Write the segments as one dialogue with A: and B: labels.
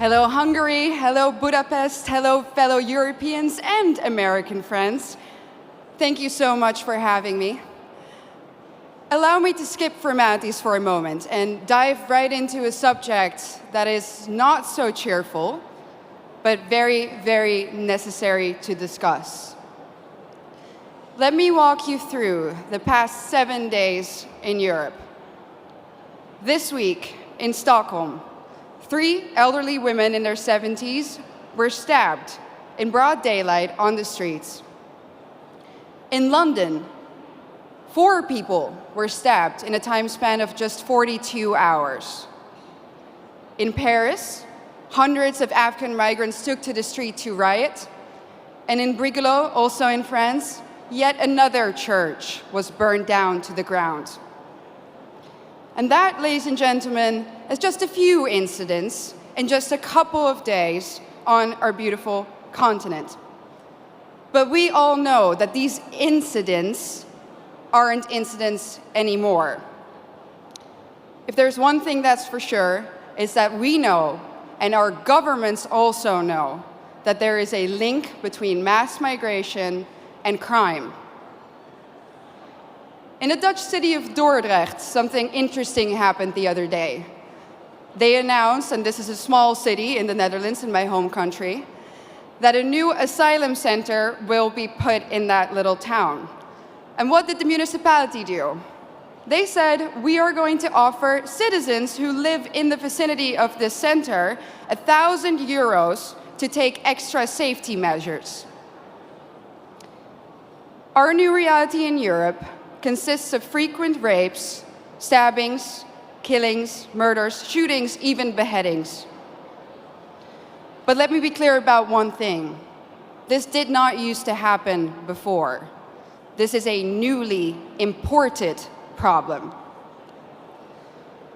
A: Hello Hungary, hello Budapest, hello fellow Europeans and American friends. Thank you so much for having me. Allow me to skip formalities for a moment and dive right into a subject that is not so cheerful, but very, very necessary to discuss. Let me walk you through the past 7 days in Europe. This week in Stockholm, 3 elderly women in their 70s were stabbed in broad daylight on the streets. In London, 4 people were stabbed in a time span of just 42 hours. In Paris, hundreds of African migrants took to the street to riot. And in Brigalow, also in France, yet another church was burned down to the ground. And that, ladies and gentlemen, is just a few incidents in just a couple of days on our beautiful continent. But we all know that these incidents aren't incidents anymore. If there's one thing that's for sure, it's that we know, and our governments also know, that there is a link between mass migration and crime. In the Dutch city of Dordrecht, something interesting happened the other day. They announced, and this is a small city in the Netherlands, in my home country, that a new asylum center will be put in that little town. And what did the municipality do? They said, we are going to offer citizens who live in the vicinity of this center 1,000 euros to take extra safety measures. Our new reality in Europe consists of frequent rapes, stabbings, killings, murders, shootings, even beheadings. But let me be clear about one thing. This did not used to happen before. This is a newly imported problem.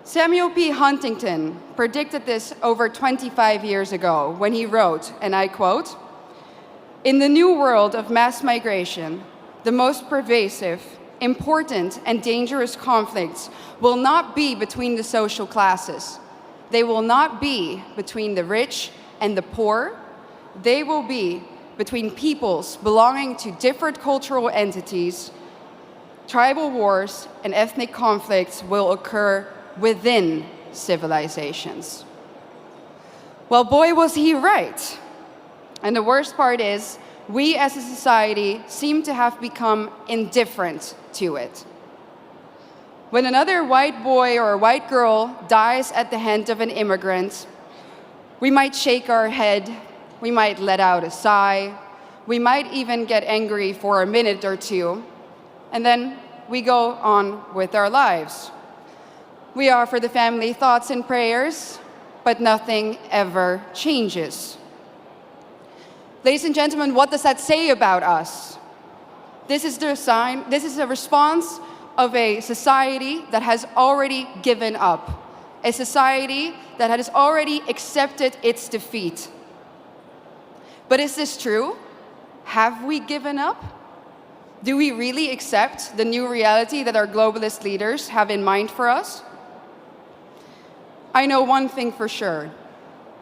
A: Samuel P. Huntington predicted this over 25 years ago when he wrote, and I quote, "In the new world of mass migration, the most pervasive, important, and dangerous conflicts will not be between the social classes. They will not be between the rich and the poor. They will be between peoples belonging to different cultural entities. Tribal wars and ethnic conflicts will occur within civilizations." Well, boy, was he right. And the worst part is, we as a society seem to have become indifferent to it. When another white boy or white girl dies at the hand of an immigrant, we might shake our head, we might let out a sigh, we might even get angry for a minute or two, and then we go on with our lives. We offer the family thoughts and prayers, but nothing ever changes. Ladies and gentlemen, what does that say about us? This is a response of a society that has already given up, a society that has already accepted its defeat. But is this true? Have we given up? Do we really accept the new reality that our globalist leaders have in mind for us? I know one thing for sure.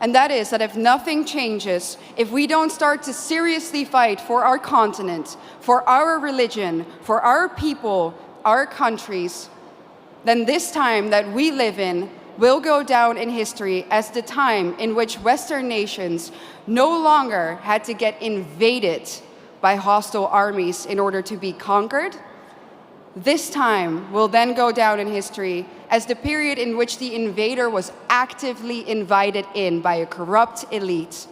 A: And that is that if nothing changes, if we don't start to seriously fight for our continent, for our religion, for our people, our countries, then this time that we live in will go down in history as the time in which Western nations no longer had to get invaded by hostile armies in order to be conquered. This time will then go down in history as the period in which the invader was actively invited in by a corrupt elite.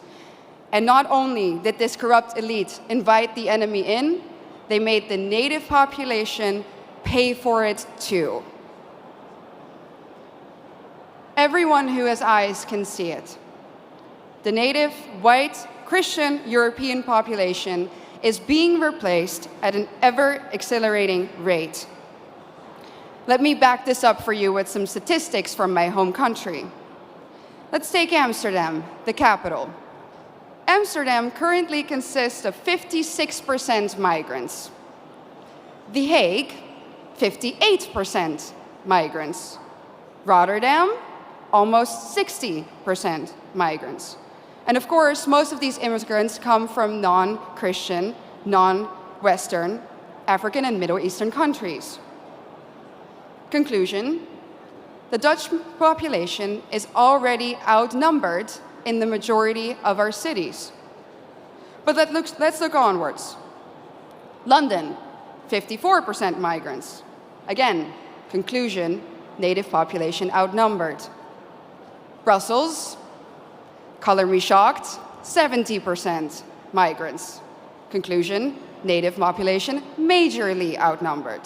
A: And not only did this corrupt elite invite the enemy in, they made the native population pay for it too. Everyone who has eyes can see it. The native, white, Christian European population is being replaced at an ever-accelerating rate. Let me back this up for you with some statistics from my home country. Let's take Amsterdam, the capital. Amsterdam currently consists of 56% migrants. The Hague, 58% migrants. Rotterdam, almost 60% migrants. And of course, most of these immigrants come from non-Christian, non-Western, African and Middle Eastern countries. Conclusion: the Dutch population is already outnumbered in the majority of our cities. But let's look onwards. London, 54% migrants. Again, conclusion, native population outnumbered. Brussels, color me shocked, 70% migrants. Conclusion, native population majorly outnumbered.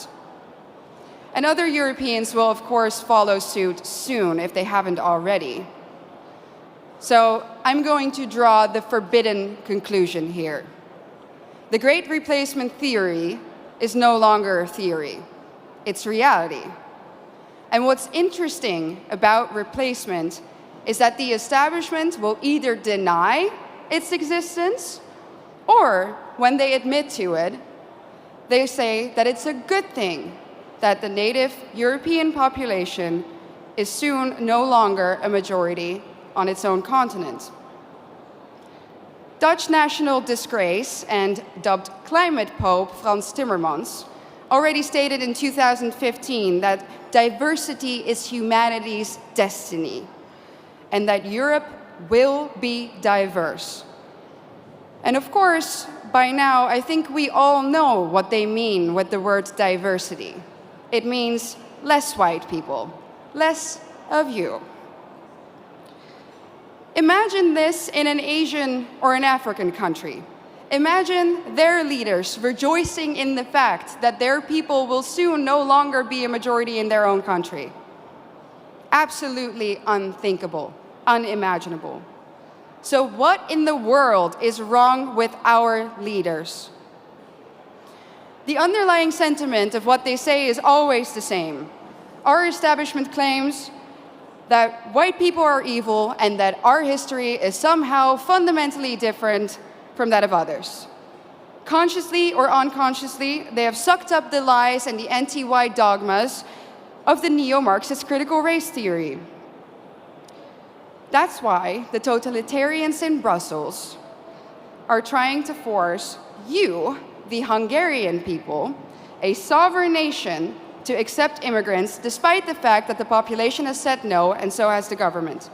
A: And other Europeans will, of course, follow suit soon if they haven't already. So I'm going to draw the forbidden conclusion here. The Great Replacement theory is no longer a theory. It's reality. And what's interesting about replacement is that the establishment will either deny its existence, or when they admit to it, they say that it's a good thing that the native European population is soon no longer a majority on its own continent. Dutch national disgrace and dubbed climate pope Frans Timmermans already stated in 2015 that diversity is humanity's destiny and that Europe will be diverse. And of course, by now, I think we all know what they mean with the word diversity. It means less white people, less of you. Imagine this in an Asian or an African country. Imagine their leaders rejoicing in the fact that their people will soon no longer be a majority in their own country. Absolutely unthinkable, unimaginable. So what in the world is wrong with our leaders? The underlying sentiment of what they say is always the same. Our establishment claims that white people are evil and that our history is somehow fundamentally different from that of others. Consciously or unconsciously, they have sucked up the lies and the anti-white dogmas of the neo-Marxist critical race theory. That's why the totalitarians in Brussels are trying to force you, the Hungarian people, a sovereign nation, to accept immigrants, despite the fact that the population has said no, and so has the government.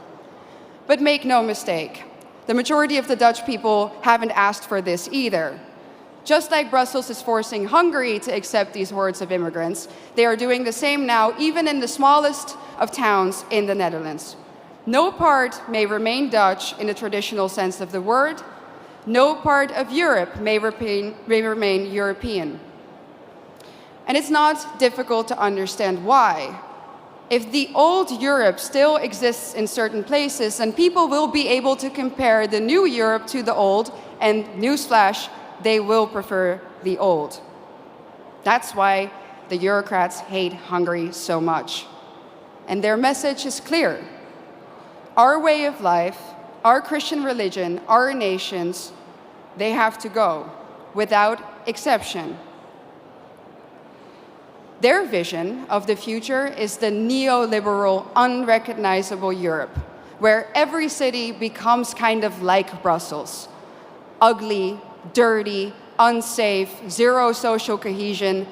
A: But make no mistake, the majority of the Dutch people haven't asked for this either. Just like Brussels is forcing Hungary to accept these hordes of immigrants, they are doing the same now, even in the smallest of towns in the Netherlands. No part may remain Dutch in the traditional sense of the word. No part of Europe may remain European. And it's not difficult to understand why. If the old Europe still exists in certain places, then people will be able to compare the new Europe to the old, and newsflash, they will prefer the old. That's why the Eurocrats hate Hungary so much. And their message is clear. Our way of life, our Christian religion, our nations, they have to go, without exception. Their vision of the future is the neoliberal, unrecognizable Europe, where every city becomes kind of like Brussels. Ugly, dirty, unsafe, zero social cohesion,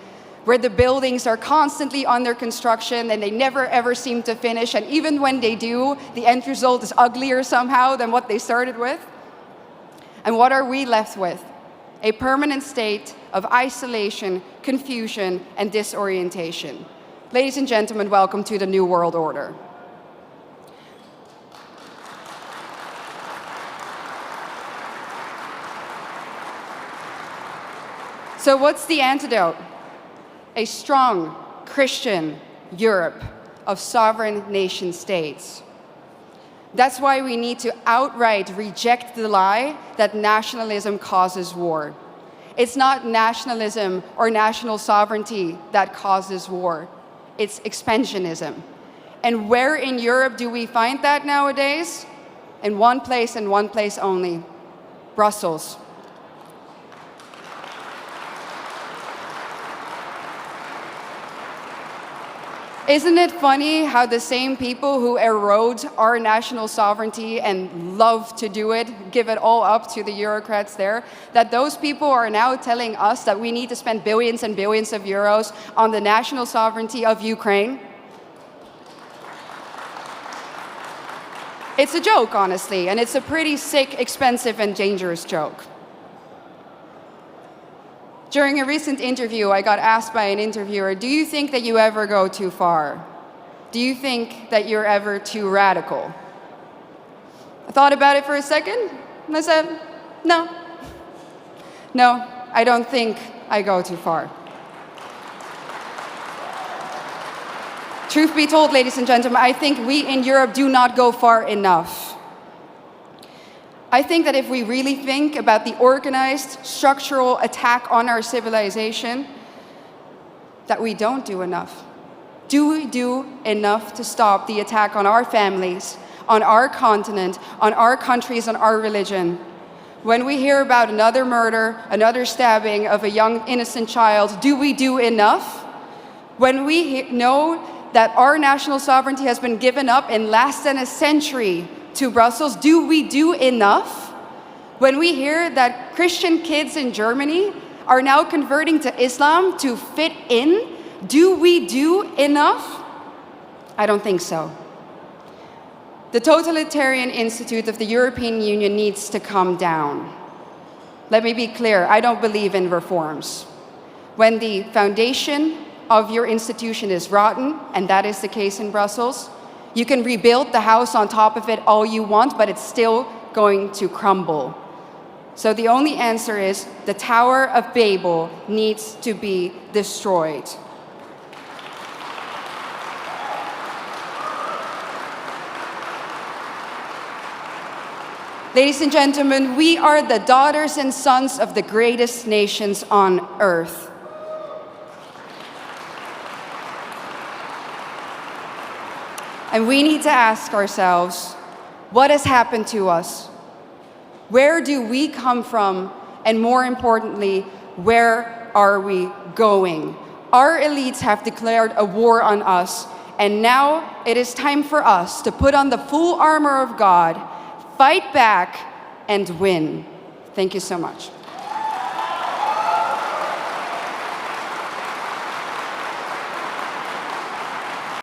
A: where the buildings are constantly under construction and they never ever seem to finish, and even when they do, the end result is uglier somehow than what they started with. And what are we left with? A permanent state of isolation, confusion, and disorientation. Ladies and gentlemen, welcome to the New World Order. So what's the antidote? A strong Christian Europe of sovereign nation states. That's why we need to outright reject the lie that nationalism causes war. It's not nationalism or national sovereignty that causes war. It's expansionism. And where in Europe do we find that nowadays? In one place and one place only: Brussels. Isn't it funny how the same people who erode our national sovereignty and love to do it, give it all up to the Eurocrats there, that those people are now telling us that we need to spend billions and billions of euros on the national sovereignty of Ukraine? It's a joke, honestly, and it's a pretty sick, expensive, and dangerous joke. During a recent interview, I got asked by an interviewer, do you think that you ever go too far? Do you think that you're ever too radical? I thought about it for a second, and I said, no. No, I don't think I go too far. Truth be told, ladies and gentlemen, I think we in Europe do not go far enough. I think that if we really think about the organized, structural attack on our civilization, that we don't do enough. Do we do enough to stop the attack on our families, on our continent, on our countries, on our religion? When we hear about another murder, another stabbing of a young innocent child, do we do enough? When we know that our national sovereignty has been given up in less than a century to Brussels, do we do enough? When we hear that Christian kids in Germany are now converting to Islam to fit in, do we do enough? I don't think so. The totalitarian institute of the European Union needs to come down. Let me be clear, I don't believe in reforms. When the foundation of your institution is rotten, and that is the case in Brussels, you can rebuild the house on top of it all you want, but it's still going to crumble. So the only answer is the Tower of Babel needs to be destroyed. Ladies and gentlemen, we are the daughters and sons of the greatest nations on earth. And we need to ask ourselves, what has happened to us? Where do we come from? And more importantly, where are we going? Our elites have declared a war on us, and now it is time for us to put on the full armor of God, fight back, and win. Thank you so much.